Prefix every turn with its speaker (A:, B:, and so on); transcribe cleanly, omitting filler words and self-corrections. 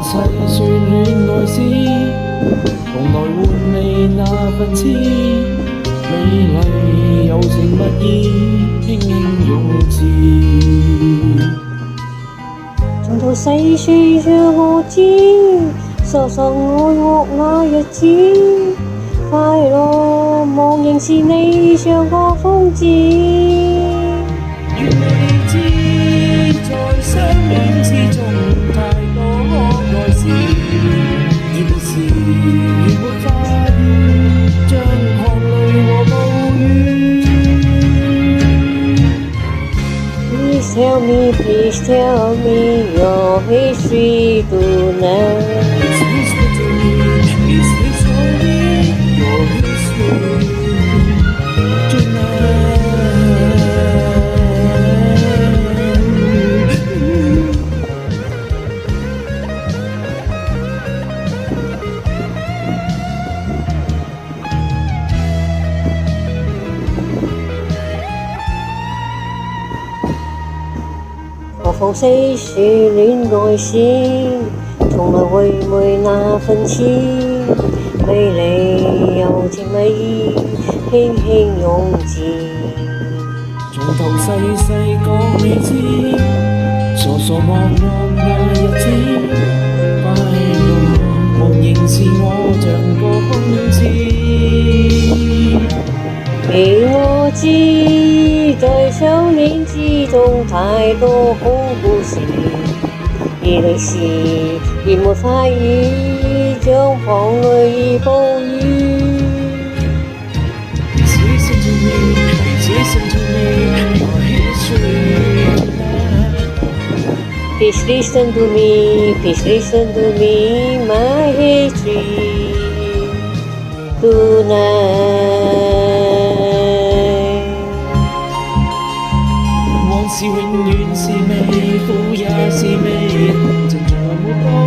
A: 細說戀愛時，從來換你那份痴，美麗柔情蜜意，輕輕用字。
B: 從頭細說讓我知，傻傻愛惡那日子，快樂忘形是你像個瘋子。
A: 願你知，在相戀之中太多可愛事，現時已沒法語，將狂淚和暴雨。
B: Please tell me your history tonight.
A: Please listen to me, your history tonight.
B: 何況細說戀愛時，從來回味那份痴，美麗柔情蜜意，輕輕用字。
A: 從頭細細講你知，傻傻望望那日子，快樂忘形是我像個瘋子。
B: 俾我知，在相戀之中太多好故事，而你是越沒法語，將狂淚與暴雨。
A: Please listen to me, please listen to me, your history tonight.
B: Please listen to me, please listen to me, my history tonight.
A: 往事永遠是美，苦也是美，人情從來沒多